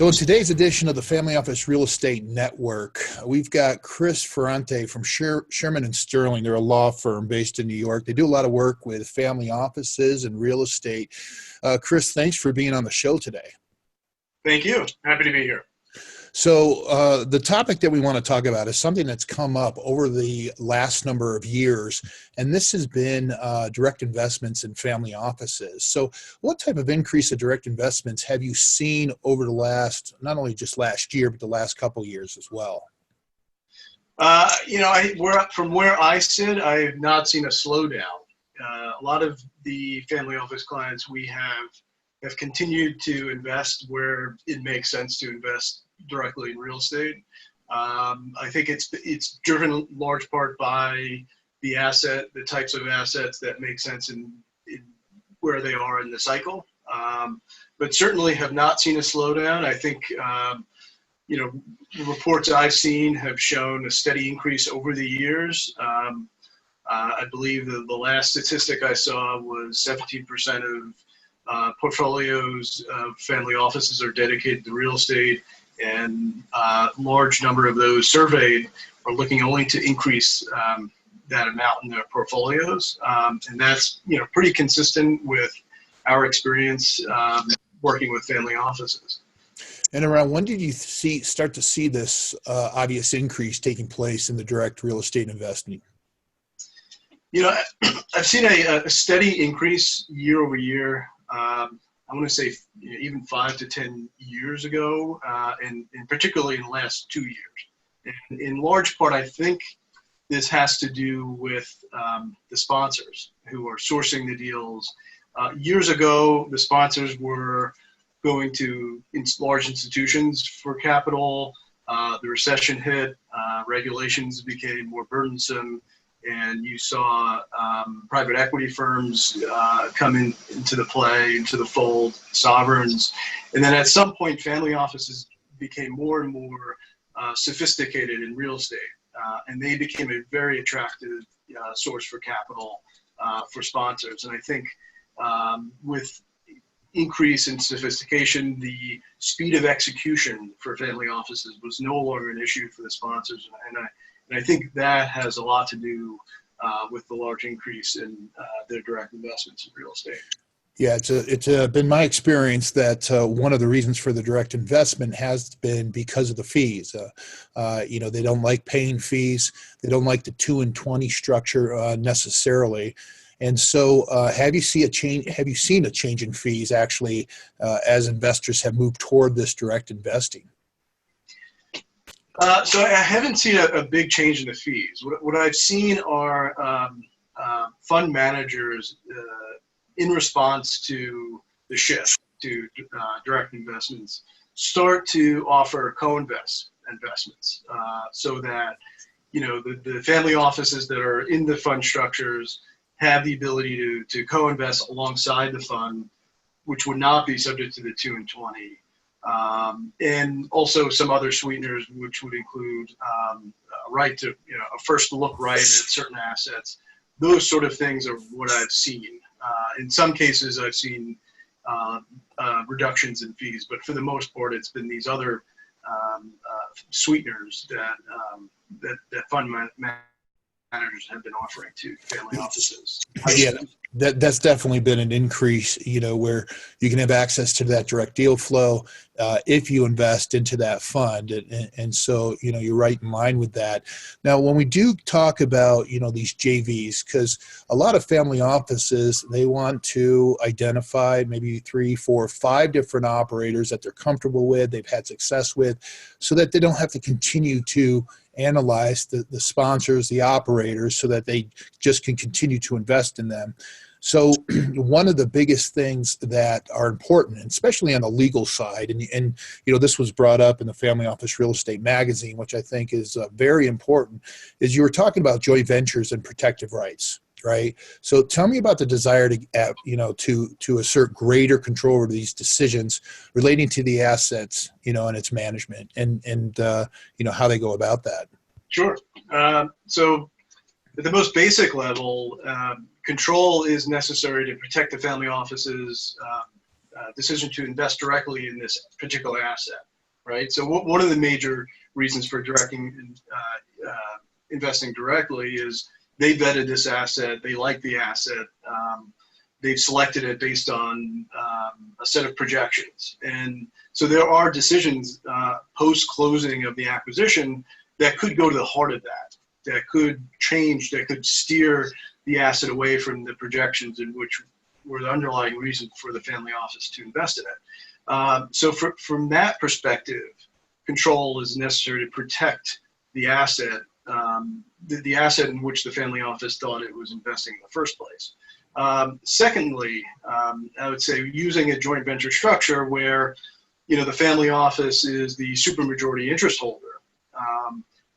So in today's edition of the Family Office Real Estate Network, we've got Kris Ferranti from Shearman Sterling. They're a law firm based in New York. They do a lot of work with family offices and real estate. Kris, thanks for being on the show today. Thank you. Happy to be here. So the topic that we want to talk about is something that's come up over the last number of years, and this has been direct investments in family offices. So what type of increase of direct investments have you seen over the last, not only just last year, but the last couple of years as well? From where I sit, I have not seen a slowdown. A lot of the family office clients we have continued to invest where it makes sense to invest directly in real estate. I think it's driven in large part by the types of assets that make sense in where they are in the cycle, but certainly have not seen a slowdown. I think the reports I've seen have shown a steady increase over the years. I believe the last statistic I saw was 17% of portfolios of family offices are dedicated to real estate, and a large number of those surveyed are looking only to increase that amount in their portfolios. And that's pretty consistent with our experience working with family offices. And around when did you start to see this obvious increase taking place in the direct real estate investing? I've seen a steady increase year over year. I want to say even 5 to 10 years ago, and particularly in the last 2 years. And in large part, I think this has to do with the sponsors who are sourcing the deals. Years ago, the sponsors were going to large institutions for capital. The recession hit, regulations became more burdensome, and you saw private equity firms come into the fold, sovereigns. And then at some point, family offices became more and more sophisticated in real estate, and they became a very attractive source for capital for sponsors. And I think with increase in sophistication, the speed of execution for family offices was no longer an issue for the sponsors. And I think that has a lot to do with the large increase in their direct investments in real estate. Yeah, it's been my experience that one of the reasons for the direct investment has been because of the fees. They don't like paying fees. They don't like the 2 and 20 structure necessarily. And so, have you seen a change in fees actually as investors have moved toward this direct investing? So I haven't seen a big change in the fees. What I've seen are fund managers in response to the shift to direct investments start to offer investments so that the family offices that are in the fund structures have the ability to co-invest alongside the fund, which would not be subject to the 2 and 20. And also some other sweeteners, which would include a right to, a first look right at certain assets. Those sort of things are what I've seen. In some cases, I've seen reductions in fees, but for the most part, it's been these other sweeteners that fund managers have been offering to family offices. Yeah, that's definitely been an increase, where you can have access to that direct deal flow if you invest into that fund. And so, you're right in line with that. Now, when we do talk about, these JVs, because a lot of family offices, they want to identify maybe 3, 4, 5 different operators that they're comfortable with, they've had success with, so that they don't have to continue to analyze the sponsors, the operators, so that they just can continue to invest in them. So one of the biggest things that are important, especially on the legal side, and this was brought up in the Family Office Real Estate magazine, which I think is very important, is you were talking about joint ventures and protective rights, right? So tell me about the desire to assert greater control over these decisions relating to the assets, and its management, and how they go about that. Sure. So at the most basic level, control is necessary to protect the family office's decision to invest directly in this particular asset. right? So one of the major reasons for investing directly is they vetted this asset, they like the asset, they've selected it based on a set of projections. And so there are decisions post-closing of the acquisition that could go to the heart of that, that could change, that could steer the asset away from the projections in which were the underlying reason for the family office to invest in it. So from that perspective, control is necessary to protect the asset, the asset in which the family office thought it was investing in the first place. Secondly, I would say using a joint venture structure where, the family office is the supermajority interest holder.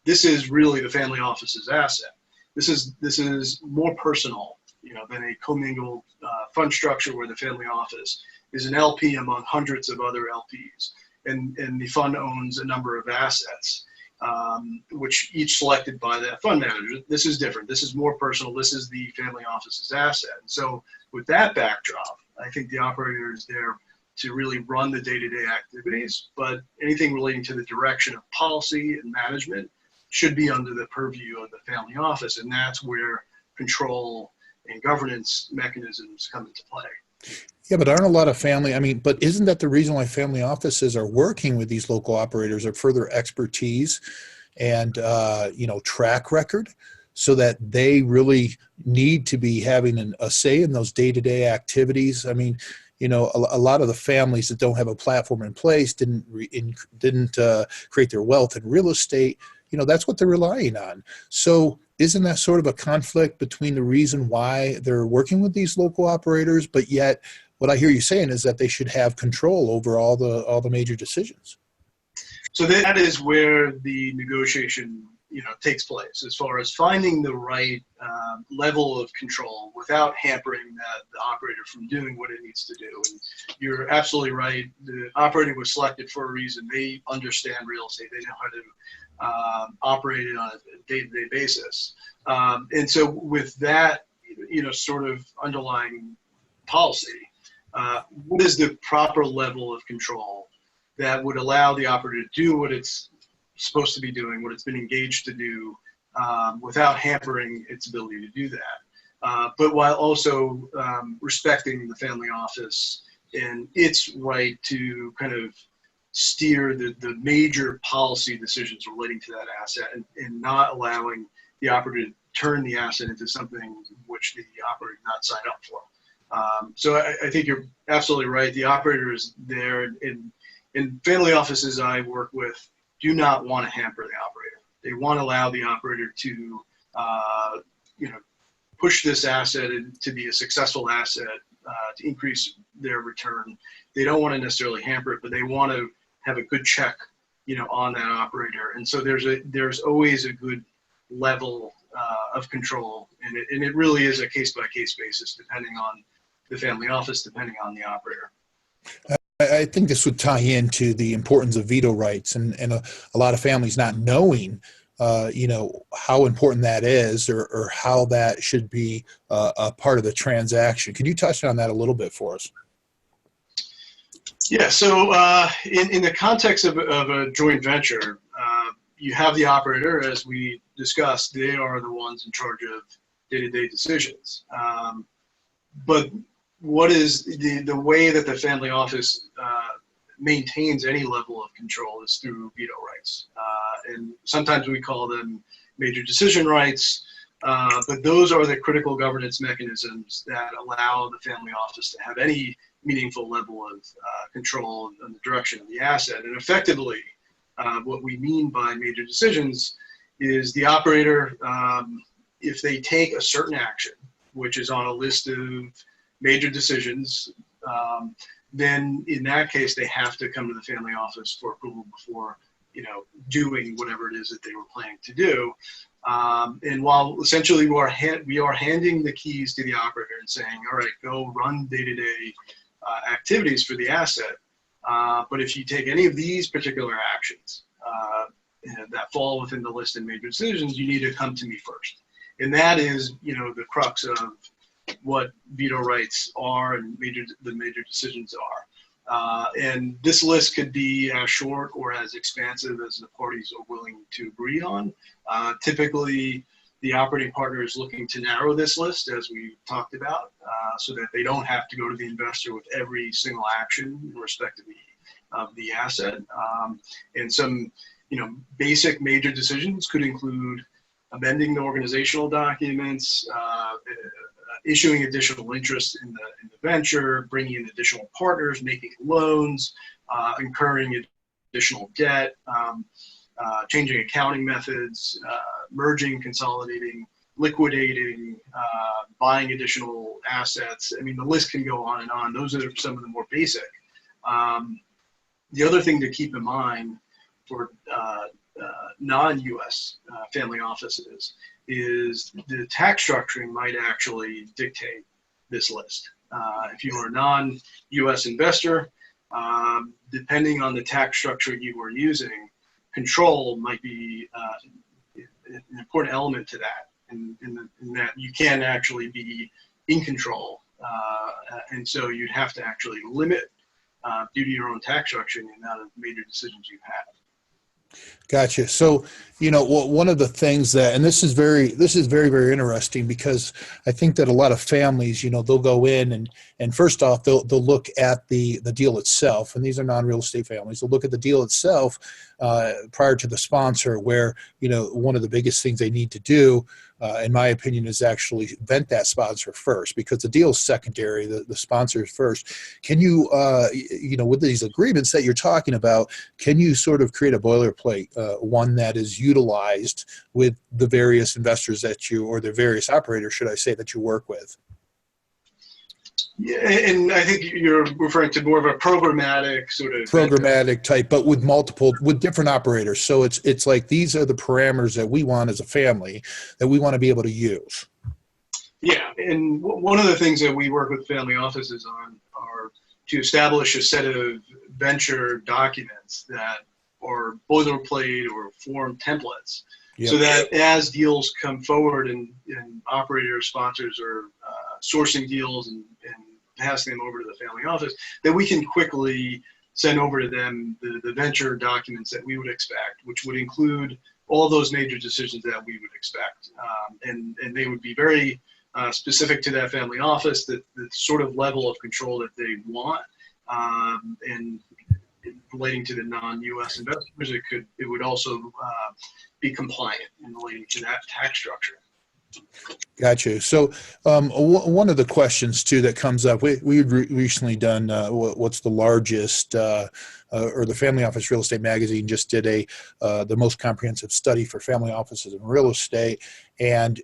This is really the family office's asset. This is more personal, than a commingled fund structure where the family office is an LP among hundreds of other LPs, and the fund owns a number of assets, which each selected by that fund manager. This is different. This is more personal. This is the family office's asset. And so with that backdrop, I think the operator is there to really run the day-to-day activities, but anything relating to the direction of policy and management should be under the purview of the family office. And that's where control and governance mechanisms come into play. Yeah, but aren't a lot of but isn't that the reason why family offices are working with these local operators, are further expertise and, track record, so that they really need to be having a say in those day-to-day activities? I mean, a lot of the families that don't have a platform in place didn't create their wealth in real estate. That's what they're relying on. So isn't that sort of a conflict between the reason why they're working with these local operators, but yet what I hear you saying is that they should have control over all the major decisions? So that is where the negotiation, takes place, as far as finding the right level of control without hampering the operator from doing what it needs to do. And you're absolutely right. The operator was selected for a reason. They understand real estate. They know how to operate it on a day-to-day basis. And so with that, sort of underlying policy, what is the proper level of control that would allow the operator to do what it's supposed to be doing, what it's been engaged to do, without hampering its ability to do that, but while also respecting the family office and its right to kind of steer the major policy decisions relating to that asset, and not allowing the operator to turn the asset into something which the operator did not sign up for. So I think you're absolutely right. The operator is there, in family offices I work with do not want to hamper the operator. They want to allow the operator to, push this asset to be a successful asset, to increase their return. They don't want to necessarily hamper it, but they want to have a good check, on that operator. And so there's always a good level of control, and it really is a case-by-case basis, depending on the family office, depending on the operator. I think this would tie into the importance of veto rights, and a lot of families not knowing, how important that is, or how that should be a part of the transaction. Could you touch on that a little bit for us? Yeah, so in the context of a joint venture, you have the operator, as we discussed. They are the ones in charge of day-to-day decisions. But what is the way that the family office maintains any level of control is through veto rights. And sometimes we call them major decision rights, but those are the critical governance mechanisms that allow the family office to have any meaningful level of control in the direction of the asset. And effectively, what we mean by major decisions is the operator, if they take a certain action, which is on a list of major decisions, then in that case, they have to come to the family office for approval before, doing whatever it is that they were planning to do. And while essentially we are handing the keys to the operator and saying, all right, go run day-to-day activities for the asset. But if you take any of these particular actions that fall within the list of major decisions, you need to come to me first. And that is, the crux of what veto rights are and the major decisions are. And this list could be as short or as expansive as the parties are willing to agree on. Typically, the operating partner is looking to narrow this list, as we talked about, so that they don't have to go to the investor with every single action in respect of the asset. And some, basic major decisions could include amending the organizational documents, issuing additional interest in the venture, bringing in additional partners, making loans, incurring additional debt, changing accounting methods, merging, consolidating, liquidating, buying additional assets. I mean, the list can go on and on. Those are some of the more basic. The other thing to keep in mind for non-U.S. Family offices is the tax structuring might actually dictate this list. If you are a non-U.S. investor, depending on the tax structure you are using, control might be an important element to that, in that you can actually be in control. And so you'd have to actually limit, due to your own tax structure, the amount of major decisions you have. Gotcha. So, one of the things that, and this is very, very interesting, because I think that a lot of families, they'll go in and first off, they'll look at the deal itself. And these are non-real estate families. They'll look at the deal itself prior to the sponsor, where, one of the biggest things they need to do, in my opinion, is actually vet that sponsor first, because the deal is secondary. The sponsor is first. Can you, with these agreements that you're talking about, can you sort of create a boilerplate, one that is utilized with the various investors or the various operators, should I say, that you work with? Yeah, and I think you're referring to more of a programmatic sort of type, but with different operators. So it's like, these are the parameters that we want as a family, that we want to be able to use. Yeah, and one of the things that we work with family offices on are to establish a set of venture documents that are boilerplate or form templates. Yep. So that as deals come forward and operators, sponsors are sourcing deals and passing them over to the family office, that we can quickly send over to them the venture documents that we would expect, which would include all those major decisions that we would expect. And they would be very specific to that family office, the sort of level of control that they want. And relating to the non-U.S. investors, it would also be compliant in relating to that tax structure. Gotcha. So one of the questions too that comes up, we've recently done what's the largest, or the Family Office Real Estate Magazine just did the most comprehensive study for family offices in real estate. And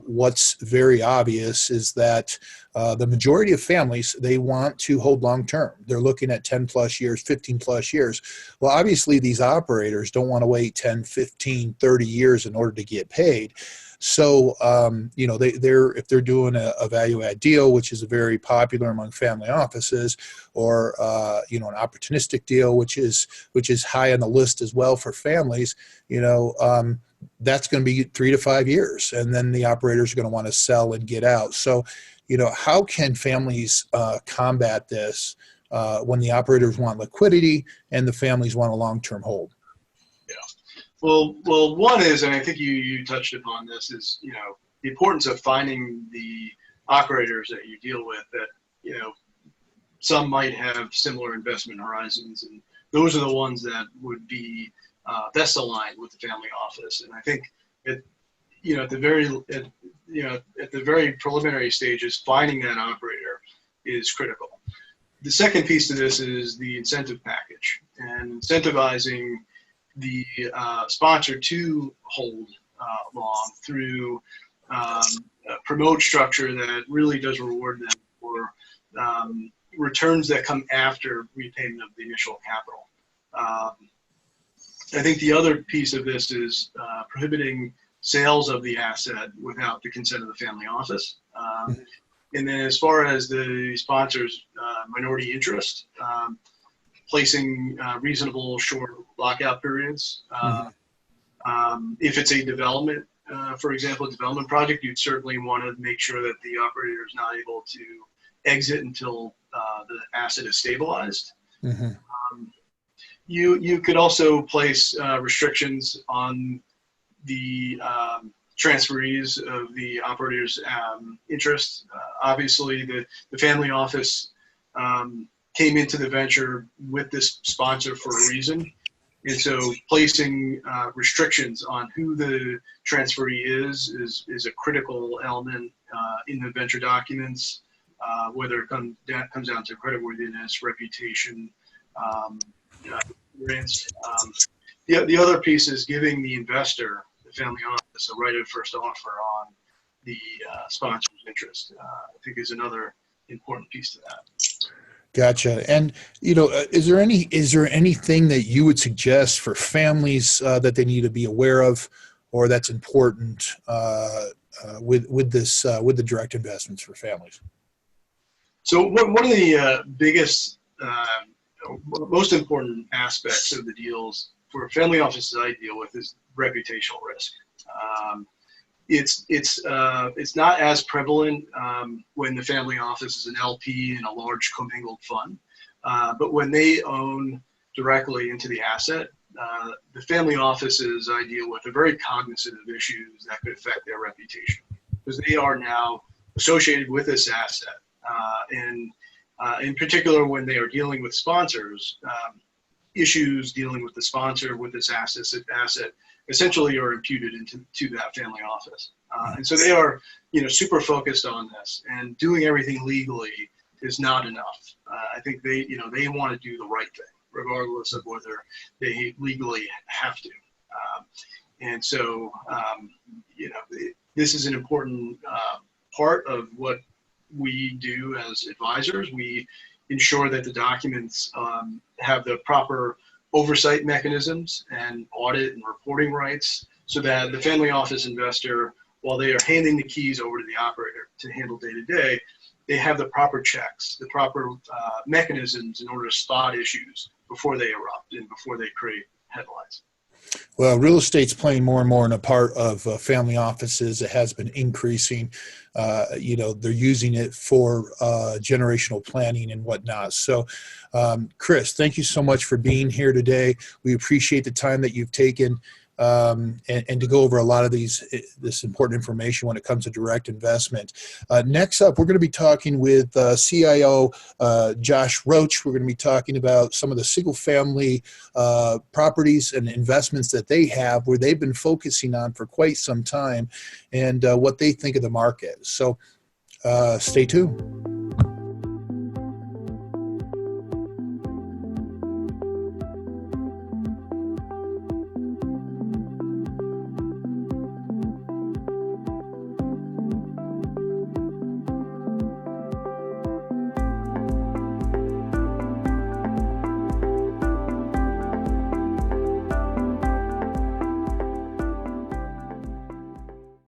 what's very obvious is that the majority of families, they want to hold long term. They're looking at 10 plus years, 15 plus years. Well, obviously these operators don't want to wait 10, 15, 30 years in order to get paid. So, if they're doing a value add deal, which is very popular among family offices, or, an opportunistic deal, which is high on the list as well for families, that's going to be 3 to 5 years. And then the operators are going to want to sell and get out. So, how can families combat this when the operators want liquidity and the families want a long-term hold? Well, one is, and I think you touched upon this, is, the importance of finding the operators that you deal with that, some might have similar investment horizons, and those are the ones that would be best aligned with the family office. And I think at the very preliminary stages, finding that operator is critical. The second piece to this is the incentive package, and incentivizing the sponsor to hold long through a promote structure that really does reward them for returns that come after repayment of the initial capital. I think the other piece of this is prohibiting sales of the asset without the consent of the family office. And then as far as the sponsor's minority interest, placing reasonable short lockout periods. If it's a development, for example, a development project, you'd certainly want to make sure that the operator is not able to exit until the asset is stabilized. Mm-hmm. You could also place restrictions on the transferees of the operator's interest. Obviously, the family office came into the venture with this sponsor for a reason. And so placing restrictions on who the transferee is a critical element in the venture documents, whether it comes down to creditworthiness, reputation, experience. The other piece is giving the investor, the family office, a right of first offer on the sponsor's interest. I think is another important piece to that. Gotcha. And is there anything that you would suggest for families that they need to be aware of, or that's important with the direct investments for families? So one of the biggest, most important aspects of the deals for family offices I deal with is reputational risk. It's not as prevalent when the family office is an LP in a large commingled fund, but when they own directly into the asset, the family offices I deal with are very cognizant of issues that could affect their reputation because they are now associated with this asset, and in particular when they are dealing with sponsors, issues dealing with the sponsor with this asset essentially are imputed to that family office. And so they are, super focused on this, and doing everything legally is not enough. I think they want to do the right thing, regardless of whether they legally have to. And so, this is an important part of what we do as advisors. We ensure that the documents have the proper oversight mechanisms and audit and reporting rights so that the family office investor, while they are handing the keys over to the operator to handle day-to-day, they have the proper checks, the proper mechanisms in order to spot issues before they erupt and before they create headlines. Well, real estate's playing more and more in a part of family offices. It has been increasing. They're using it for generational planning and whatnot. So, Kris, thank you so much for being here today. We appreciate the time that you've taken and to go over a lot of this important information when it comes to direct investment. Next up, we're going to be talking with CIO Josh Roach. We're going to be talking about some of the single-family properties and investments that they have, where they've been focusing on for quite some time, and what they think of the market. So stay tuned.